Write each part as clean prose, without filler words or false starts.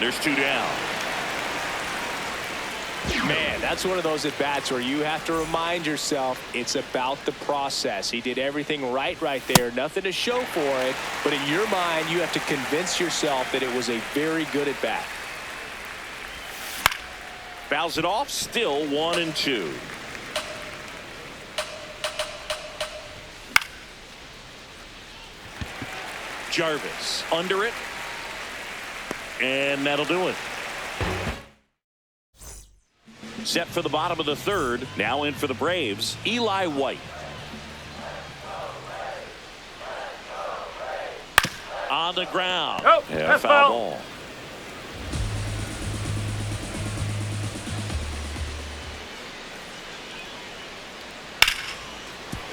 And there's 2 down. Man, that's one of those at-bats where you have to remind yourself it's about the process. He did everything right there. Nothing to show for it. But in your mind, you have to convince yourself that it was a very good at-bat. Fouls it off. Still 1-2. Jarvis under it. And that'll do it. Set for the bottom of the third. Now in for the Braves, Eli White. On the ground. Oh, yeah, that's foul foul. ball.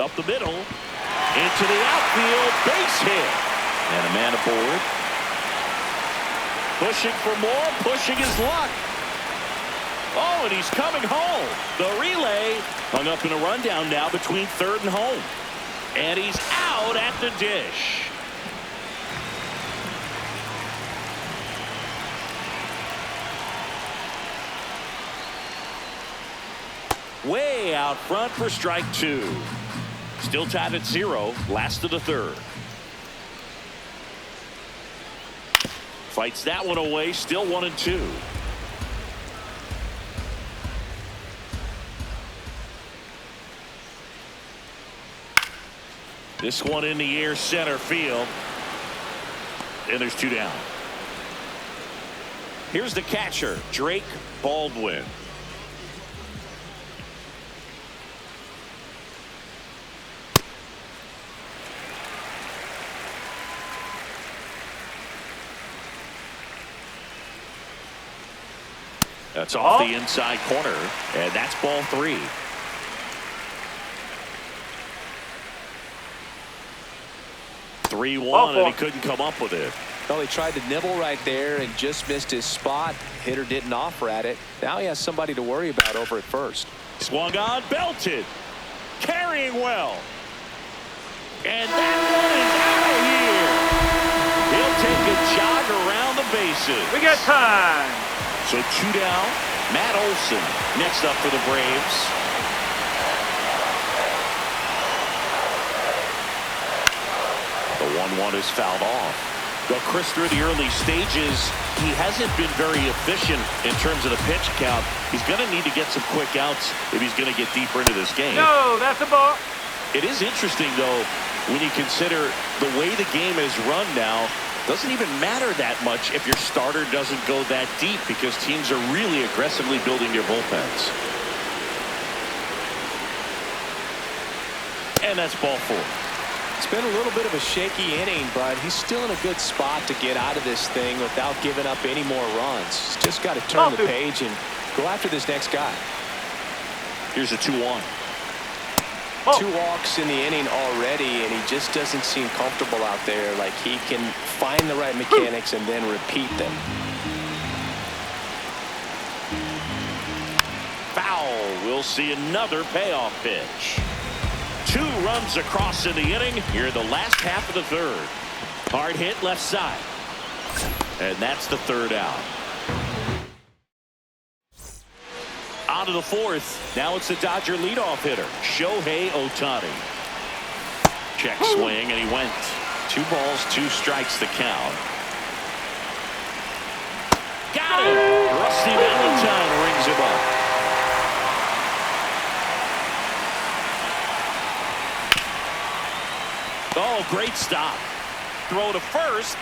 Up the middle. Into the outfield. Base hit. And a man aboard. Pushing for more. Pushing his luck. Oh, and he's coming home. The relay hung up in a rundown now between third and home. And he's out at the dish. Way out front for strike 2. Still tied at 0. Last of the third. Fights that one away. Still 1-2. This one in the air, center field. And there's 2 down. Here's the catcher, Drake Baldwin. That's off the inside corner, and that's ball 3. And he couldn't come up with it. Well, he tried to nibble right there and just missed his spot. Hitter didn't offer at it. Now he has somebody to worry about over at first. Swung on, belted. Carrying well. And that one is out of here. He'll take a jog around the bases. We got time. So 2 down. Matt Olson next up for the Braves. The 1-1 is fouled off. Well, Chris, through the early stages, he hasn't been very efficient in terms of the pitch count. He's going to need to get some quick outs if he's going to get deeper into this game. No, that's a ball. It is interesting, though, when you consider the way the game is run now. Doesn't even matter that much if your starter doesn't go that deep because teams are really aggressively building their bullpens. And that's ball 4. It's been a little bit of a shaky inning, but he's still in a good spot to get out of this thing without giving up any more runs. He's just got to turn the page and go after this next guy. Here's a 2-1. 2 walks in the inning already, and he just doesn't seem comfortable out there. Like he can find the right mechanics and then repeat them. Foul. We'll see another payoff pitch. 2 runs across in the inning here in the last half of the third. Hard hit left side. And that's the third out. On to the 4th. Now it's the Dodger leadoff hitter, Shohei Ohtani. Check swing, and he went. 2 balls, 2 strikes the count. Got it! Rusty Valentine rings him up. Oh, great stop. Throw to first.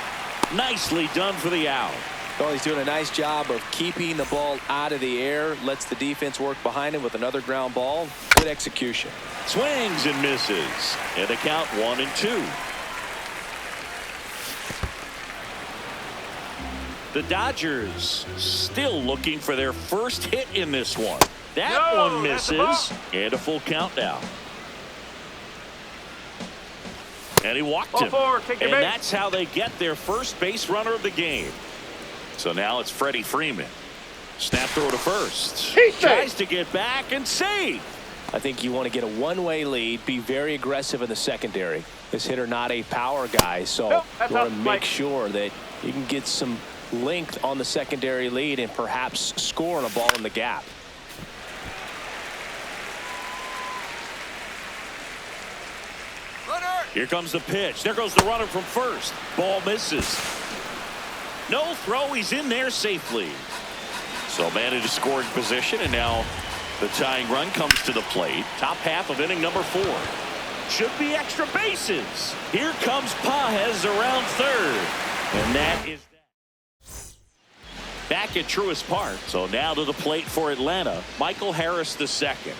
Nicely done for the out. Well, he's doing a nice job of keeping the ball out of the air. Lets the defense work behind him with another ground ball. Good execution. Swings and misses. And the count 1-2. The Dodgers still looking for their first hit in this one. That one misses. And a full count now. And he walked him. And that's how they get their first base runner of the game. So now it's Freddie Freeman. Snap throw to first. He tries to get back and save. I think you want to get a one-way lead, be very aggressive in the secondary. This hitter not a power guy, so you want to make sure that you can get some length on the secondary lead and perhaps score on a ball in the gap. Here comes the pitch. There goes the runner from first. Ball misses. No throw. He's in there safely. So man in a scoring position, and now the tying run comes to the plate. Top half of inning number 4. Should be extra bases. Here comes Pages around third. And that is that. Back at Truist Park. So now to the plate for Atlanta, Michael Harris II.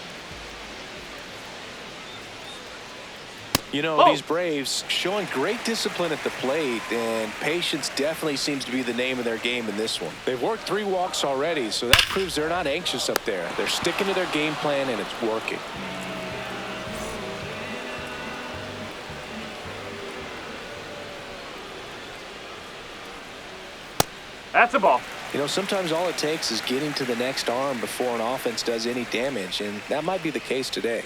You know, these Braves showing great discipline at the plate, and patience definitely seems to be the name of their game in this one. They've worked 3 walks already, so that proves they're not anxious up there. They're sticking to their game plan, and it's working. That's a ball. You know, sometimes all it takes is getting to the next arm before an offense does any damage, and that might be the case today.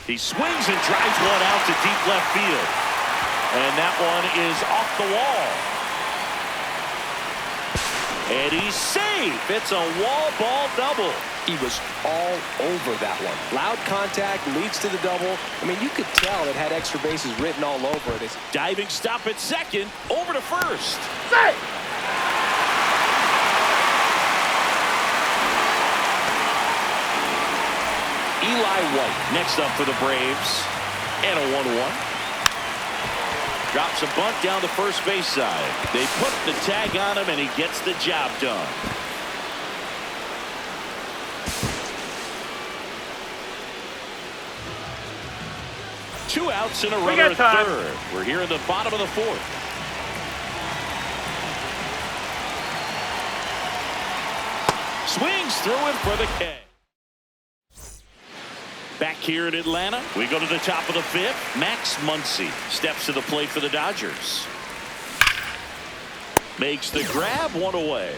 He swings and drives one out to deep left field. And that one is off the wall. And he's safe. It's a wall ball double. He was all over that one. Loud contact leads to the double. I mean, you could tell it had extra bases written all over it. It's diving stop at second, over to first. Safe. Eli White next up for the Braves. And a 1-1. Drops a bunt down the first base side. They put the tag on him, and he gets the job done. Two outs and a runner at third. We're here in the bottom of the 4th. Swings through it for the K. Back here in Atlanta, we go to the top of the 5th. Max Muncy steps to the plate for the Dodgers. Makes the grab, 1 away.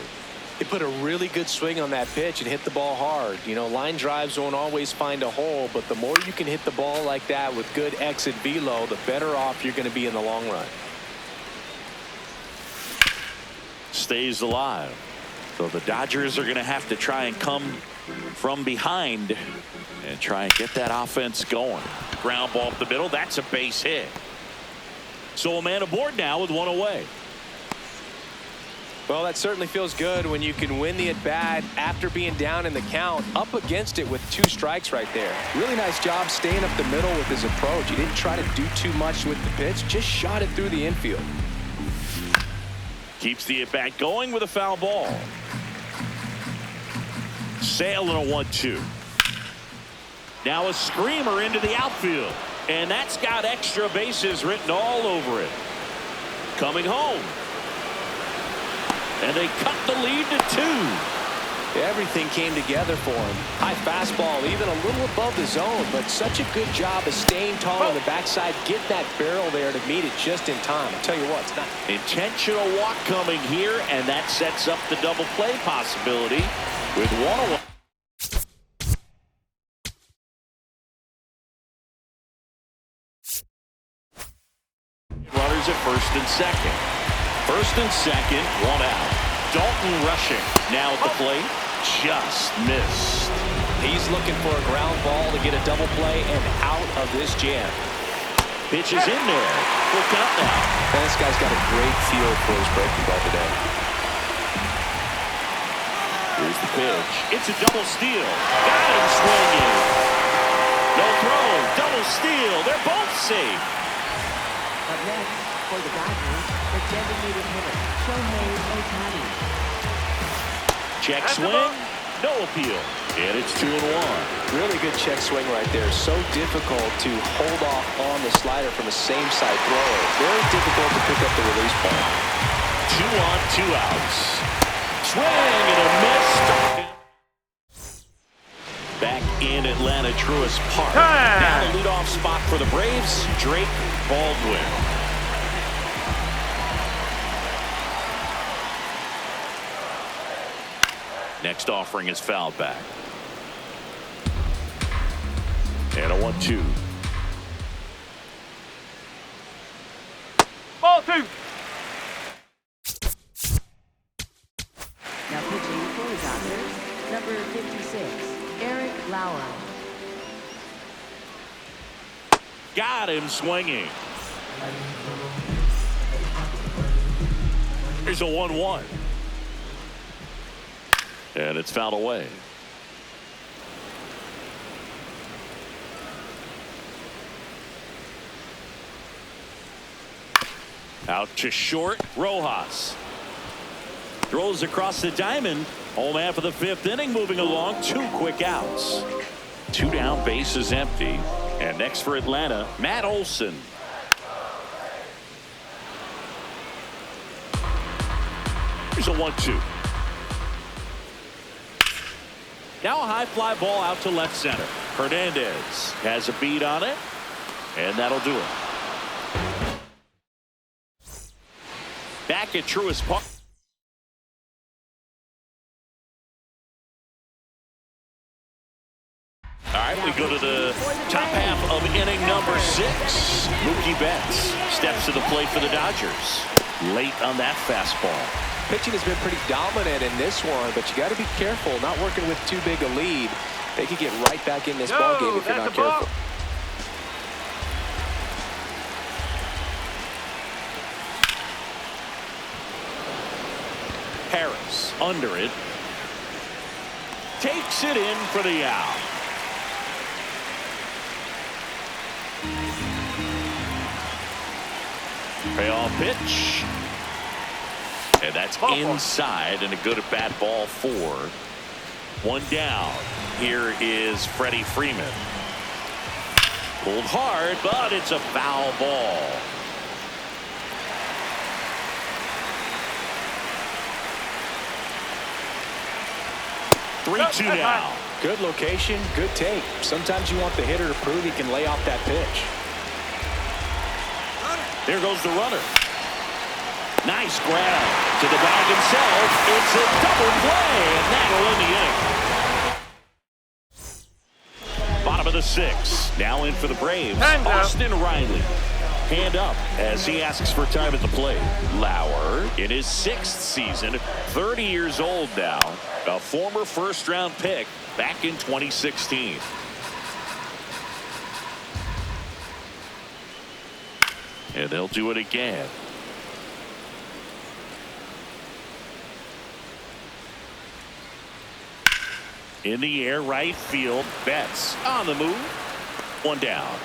They put a really good swing on that pitch and hit the ball hard. You know, line drives won't always find a hole, but the more you can hit the ball like that with good exit velo, the better off you're going to be in the long run. Stays alive. So the Dodgers are going to have to try and come from behind and try and get that offense going. Ground ball up the middle. That's a base hit. So a man aboard now with 1 away. Well, that certainly feels good when you can win the at-bat after being down in the count, up against it with 2 strikes right there. Really nice job staying up the middle with his approach. He didn't try to do too much with the pitch, just shot it through the infield. Keeps the at-bat going with a foul ball. Sale and a 1-2. Now a screamer into the outfield. And that's got extra bases written all over it. Coming home. And they cut the lead to 2. Everything came together for him. High fastball, even a little above the zone, but such a good job of staying tall on the backside, get that barrel there to meet it just in time. I'll tell you what, it's not. Intentional walk coming here, and that sets up the double play possibility with 1 away. Runners at first and second. First and second, 1 out. Dalton rushing. Now at the plate, just missed. He's looking for a ground ball to get a double play and out of this jam. Pitch is in there. Full count now. And this guy's got a great feel for his breaking ball today. Here's the pitch. It's a double steal. Got him swinging. No throw. Double steal. They're both safe. Up next, for the Dodgers, the designated hitter, Shohei Ohtani. Check swing, no appeal. And it's 2-1. Really good check swing right there. So difficult to hold off on the slider from a same side thrower. Very difficult to pick up the release point. 2 on, 2 outs. Swing and a miss. Back in Atlanta, Truist Park. Now the leadoff spot for the Braves, Drake Baldwin. Next offering is fouled back. And a 1-2. Ball 2. Number 56, Eric Lauer. Got him swinging. Here's a 1-1. And it's fouled away. Out to short, Rojas. Throws across the diamond. Home half of the fifth inning moving along. 2 quick outs. 2 down, base is empty. And next for Atlanta, Matt Olson. Here's a 1-2. Now a high fly ball out to left center. Hernandez has a beat on it, and that'll do it. Back at Truist Park. All right, we go to the top half of inning number 6. Mookie Betts steps to the plate for the Dodgers. Late on that fastball. Pitching has been pretty dominant in this one, but you got to be careful not working with too big a lead. They could get right back in this ball game if you're not careful. Harris under it. Takes it in for the out. Payoff pitch. And that's inside and a good at bat ball 4. 1 down. Here is Freddie Freeman. Pulled hard, but it's a foul ball. Three-two now. Good location, good take. Sometimes you want the hitter to prove he can lay off that pitch. There goes the runner. Nice grab to the bag himself. It's a double play, and that'll end the inning. Bottom of the 6th. Now in for the Braves. Austin Riley. Hand up as he asks for time at the plate. Lauer in his 6th season, 30 years old now. A former first-round pick back in 2016. And they'll do it again. In the air, right field. Betts on the move. 1 down.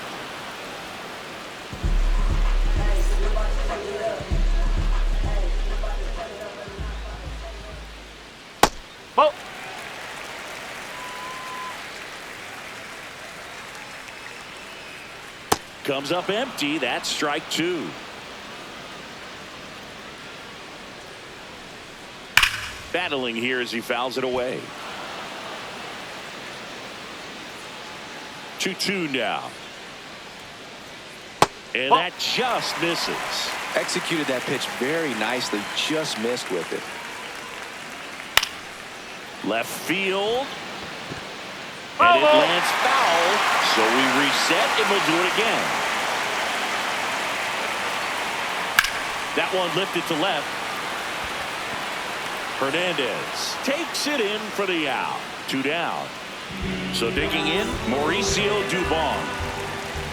Ball. Comes up empty. That's strike 2. Battling here as he fouls it away. 2-2 now. And that just misses. Executed that pitch very nicely. Just missed with it. Left field. And it lands foul. So we reset and we'll do it again. That one lifted to left. Hernandez takes it in for the out. 2 down. So digging in, Mauricio Dubon.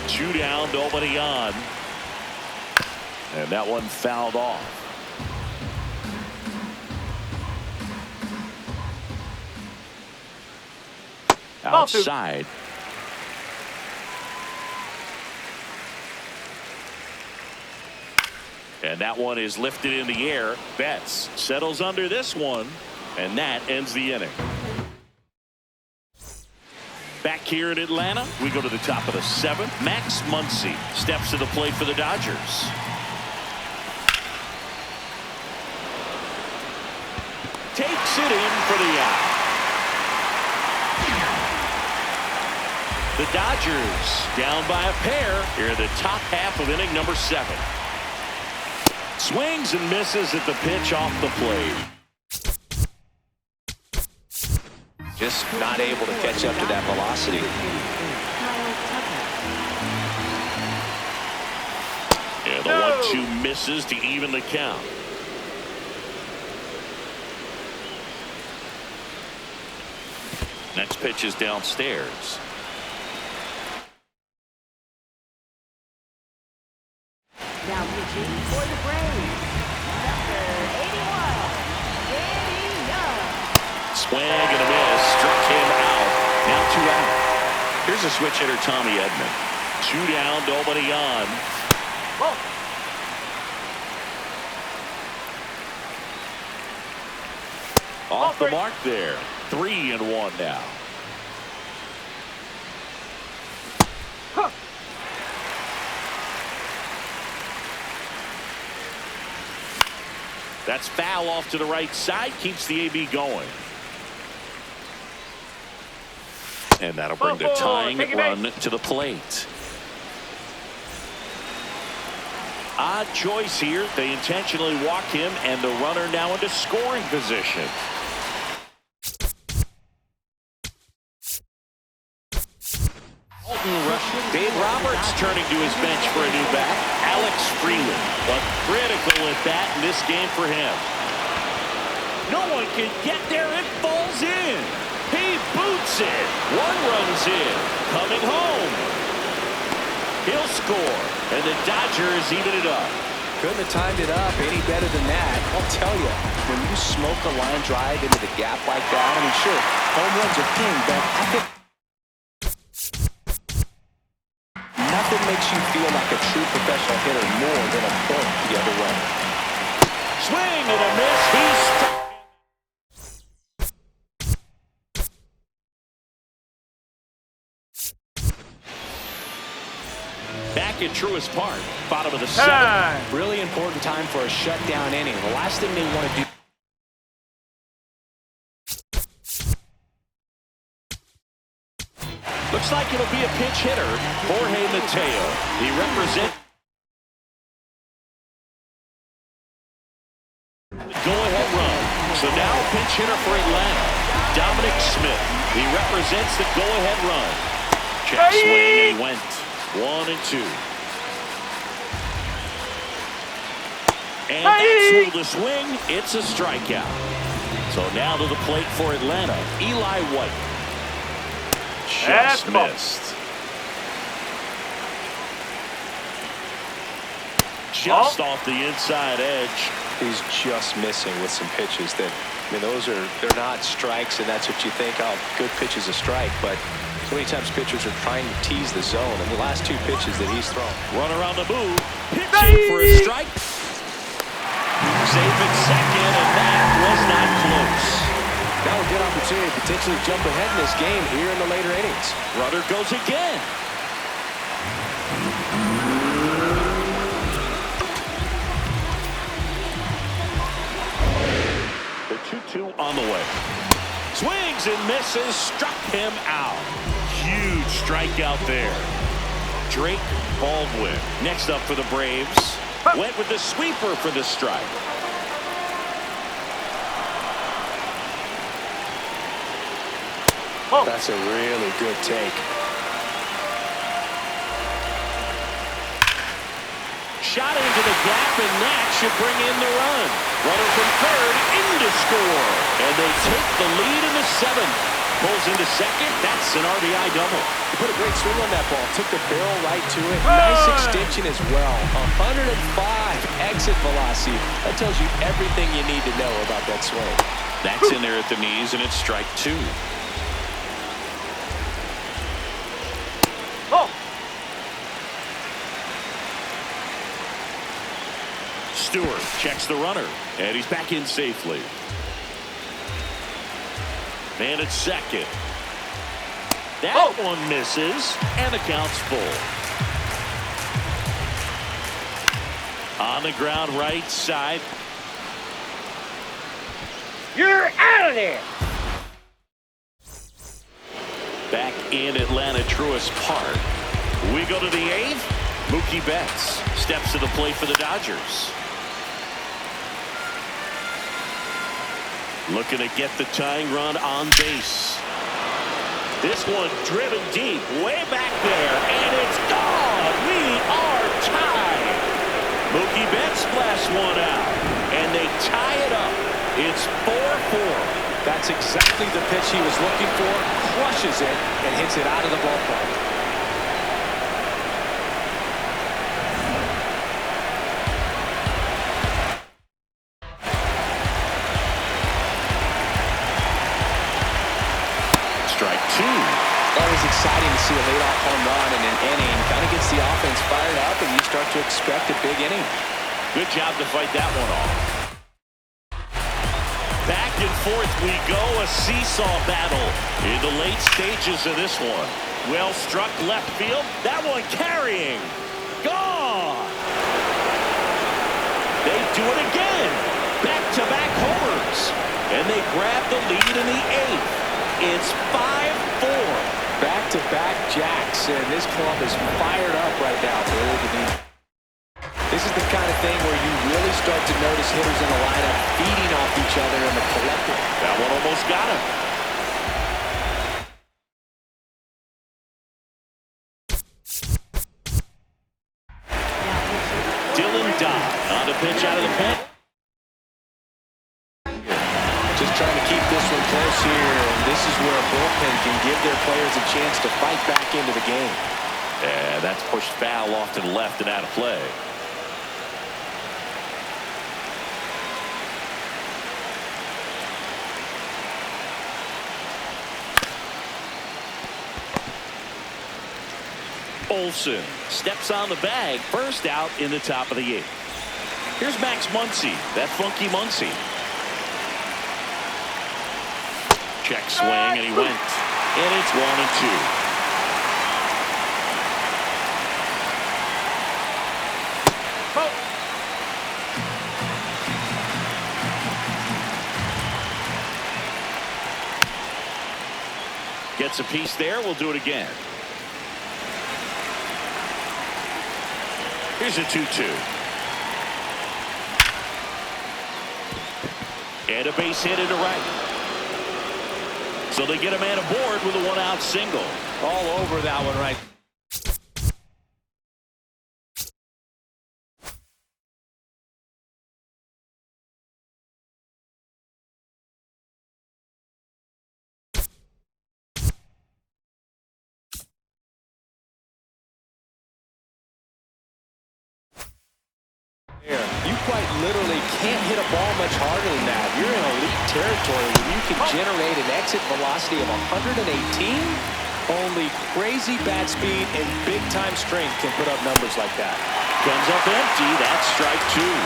2 down, nobody on. And that one fouled off. Outside. And that one is lifted in the air. Betts settles under this one, and that ends the inning. Back here in Atlanta, we go to the top of the 7th. Max Muncy steps to the plate for the Dodgers. Takes it in for the out. The Dodgers down by a pair here in the top half of inning number 7. Swings and misses at the pitch off the plate. Just not able to catch up to that velocity. And the 1-2 misses to even the count. Next pitch is downstairs. Now pitching for the Braves, number 81, Danny Young. Swing and a miss. Struck him out. Now 2 out. Here's a switch hitter, Tommy Edman. 2 down, nobody on. Whoa. Off the mark there. 3-1 now. Huh. That's foul off to the right side. Keeps the AB going. And that'll bring the tying run to the plate. Odd choice here. They intentionally walk him, and the runner now into scoring position. Dave Roberts turning to his bench for a new bat. Alex Freeland, but critical at bat in this game for him. No one can get there. It falls in. He boots it. 1 run's in. Coming home. He'll score, and the Dodgers even it up. Couldn't have timed it up any better than that. I'll tell you, when you smoke a line drive into the gap like that, I mean, sure, home runs are king, but I think nothing makes you feel like a true professional hitter more than a point the other way. Swing and a miss. He's stuck. Back at Truist Park, bottom of the 7th. Really important time for a shutdown inning. The last thing they want to do. Looks like it'll be a pinch hitter, Jorge Mateo. He represents the go-ahead run. So now a pinch hitter for Atlanta, Dominic Smith. He represents the go-ahead run. Check swing, and he went 1-2. And that's ruled a swing. It's a strikeout. So now to the plate for Atlanta, Eli White. Just missed. Just off the inside edge. He's just missing with some pitches that, I mean, they're not strikes, and that's what you think, oh, good pitch is a strike, but so many times pitchers are trying to tease the zone, and the last 2 pitches that he's thrown. Runner on the move, pitching for a strike. Safe at second, and that was not close. Now a good opportunity to potentially jump ahead in this game here in the later innings. Runner goes again. The 2-2 on the way. Swings and misses, struck him out. Huge strikeout there. Drake Baldwin next up for the Braves. Went with the sweeper for the strike. Oh. That's a really good take. Shot into the gap, and that should bring in the run. Runner from third in to score. And they take the lead in the 7th. Pulls into second. That's an RBI double. He put a great swing on that ball. Took the barrel right to it. Nice extension as well. 105 exit velocity. That tells you everything you need to know about that swing. That's in there at the knees, and it's strike 2. Stewart checks the runner, and he's back in safely. Man at second. That one misses, and the count's full. On the ground right side. You're out of there. Back in Atlanta, Truist Park. We go to the 8th. Mookie Betts steps to the plate for the Dodgers. Looking to get the tying run on base. This one driven deep, way back there, and it's gone. We are tied. Mookie Betts blasts one out, and they tie it up. It's 4-4. That's exactly the pitch he was looking for. Crushes it and hits it out of the ballpark. Strike two. Always exciting to see a leadoff home run in an inning. Kind of gets the offense fired up, and you start to expect a big inning. Good job to fight that one off. Back and forth we go, a seesaw battle in the late stages of this one. Well struck left field. That one carrying. Gone. They do it again. Back-to-back homers. And they grab the lead in the eighth. It's 5-4. Back-to-back jacks, and this club is fired up right now. This is the kind of thing where you really start to notice hitters in the lineup feeding off each other in the collective. That one almost got him. Dylan Dodd on the pitch out of the pen. Just trying to keep this one close here, and this is where a bullpen can give their players a chance to fight back into the game. Yeah, that's pushed foul off to the left and out of play. Olsen steps on the bag, first out in the top of the eighth. Here's Max Muncy, that funky Muncy. Check swing, and he went. And it's 1-2. Gets a piece there. We'll do it again. Here's a 2-2. And a base hit into right. So they get a man aboard with a one-out single. All over that one right. You quite literally can't hit a ball much harder than that. You're in elite territory when you can generate an exit velocity of 118. Only crazy bat speed and big-time strength can put up numbers like that. Comes up empty. That's strike two.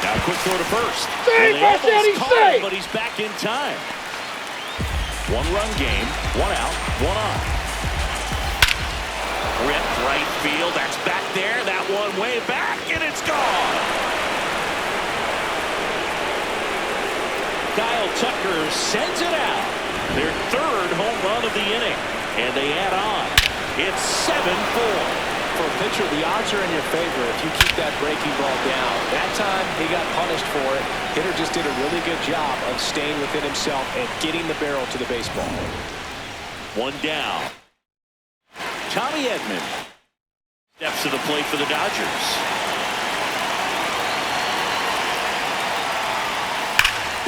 Now quick throw to first. Save, Well, they almost caught him, save. but he's back in time. One-run game. One out. One on. Ripped right field. That's back there. That one way back, and it's gone. Kyle Tucker sends it out. Their third home run of the inning, and they add on. It's 7-4. For a pitcher, the odds are in your favor if you keep that breaking ball down. That time, he got punished for it. Hitter just did a really good job of staying within himself and getting the barrel to the baseball. One down. Tommy Edman steps to the plate for the Dodgers.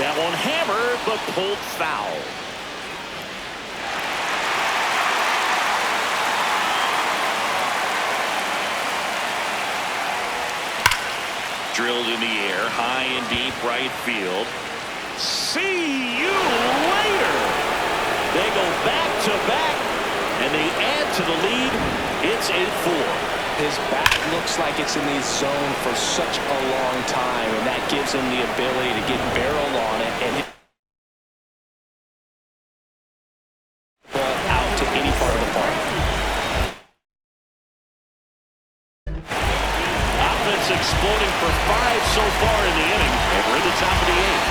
That one hammered, but pulled foul. Drilled in the air, high and deep right field. See you later. They go back to back, and they add to the lead. It's 8-4. His bat looks like it's in the zone for such a long time, and that gives him the ability to get barrel on it and hit the ball out to any part of the park. Offense exploding for 5 so far in the inning, and we're in the top of the 8th.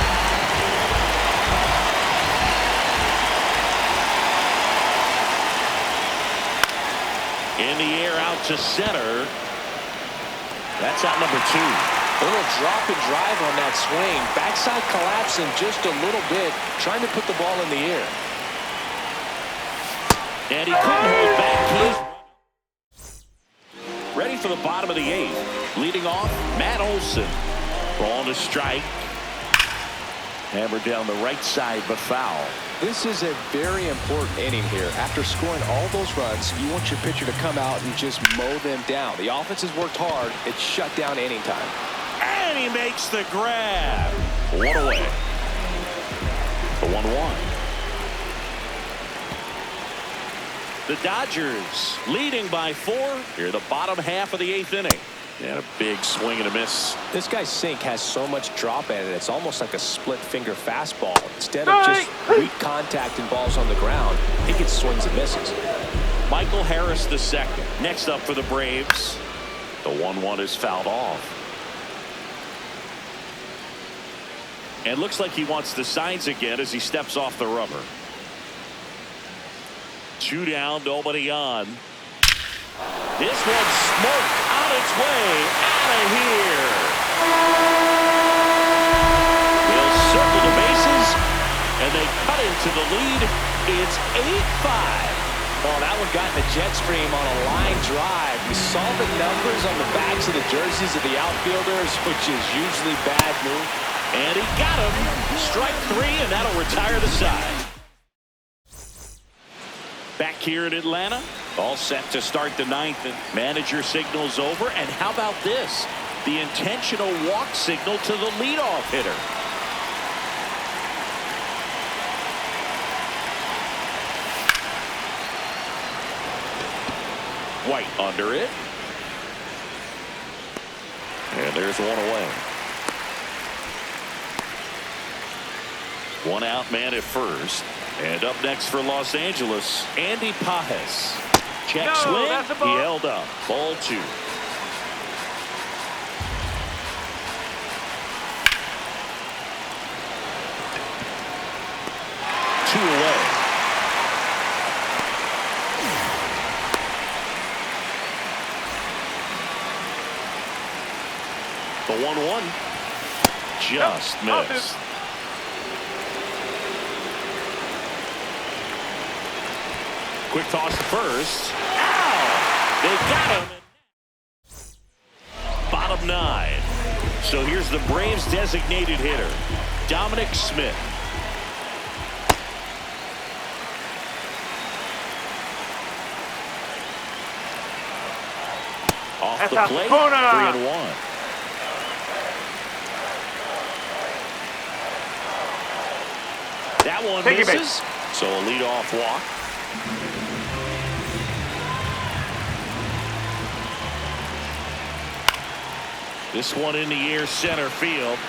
In the air out to center. That's out number 2. A little drop and drive on that swing. Backside collapsing just a little bit, trying to put the ball in the air. And he couldn't hold back. He's ready for the bottom of the 8th. Leading off, Matt Olson. Ball to strike. Hammered down the right side, but foul. This is a very important inning here. After scoring all those runs, you want your pitcher to come out and just mow them down. The offense has worked hard. It's shut down inning time. And he makes the grab. One away. The 1-1. The Dodgers leading by 4 here, the bottom half of the 8th inning. And a big swing and a miss. This guy's sink has so much drop in it. It's almost like a split finger fastball. Instead of just weak contact and balls on the ground, he gets swings and misses. Michael Harris the second. Next up for the Braves. The 1-1 is fouled off. And looks like he wants the signs again as he steps off the rubber. 2 down, nobody on. This one's smoked on its way out of here. He'll circle the bases, and they cut into the lead. It's 8-5. Oh, that one got in the jet stream on a line drive. We saw the numbers on the backs of the jerseys of the outfielders, which is usually bad move. And he got him. Strike 3, and that'll retire the side. Back here in Atlanta, all set to start the 9th, and manager signals over. And how about this? The intentional walk signal to the leadoff hitter. White under it. And there's one away. 1 out, man at first. And up next for Los Angeles, Andy Pajes. Check swing. He held up. Ball 2. Two away. The 1-1 just missed. Quick toss to first. Ow! They got him. Bottom 9. So here's the Braves' designated hitter, Dominic Smith. Off the plate, 3-1. That one misses. So a leadoff walk. This one in the air, center field.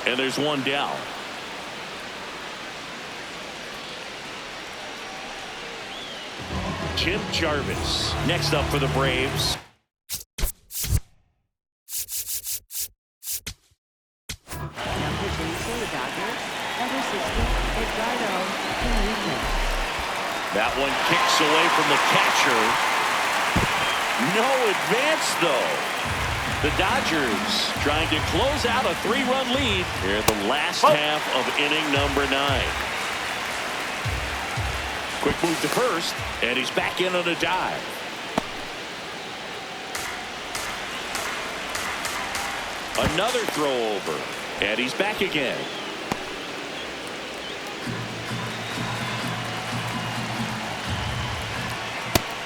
And there's one down. Jim Jarvis next up for the Braves. That one kicks away from the catcher. No advance, though. The Dodgers trying to close out a 3-run lead here in the last half of inning number 9. Quick move to first, and he's back in on a dive. Another throw over, and he's back again.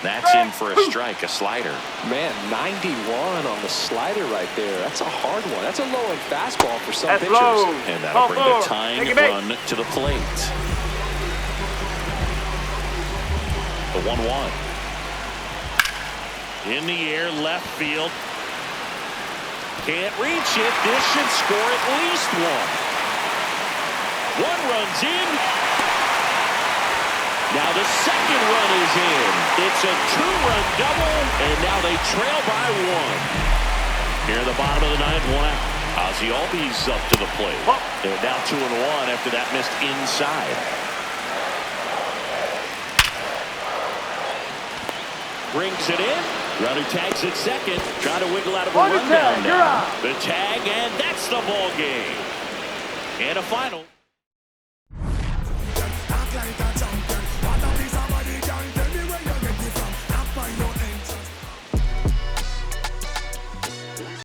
That's in for a strike, a slider. Man, 91 on the slider right there. That's a hard one. That's a low-end fastball for some pitchers. Low. And that'll bring the tying run to the plate. The 1-1. In the air, left field. Can't reach it. This should score at least 1. 1 runs in. Now the second run is in. It's a 2-run double, and now they trail by 1. Here in the bottom of the 9th, 1 out. Ozzie Albies up to the plate. They're now 2-1 after that missed inside. Brings it in. Runner tags at second. Trying to wiggle out of a rundown now. The tag, and that's the ball game. And a final.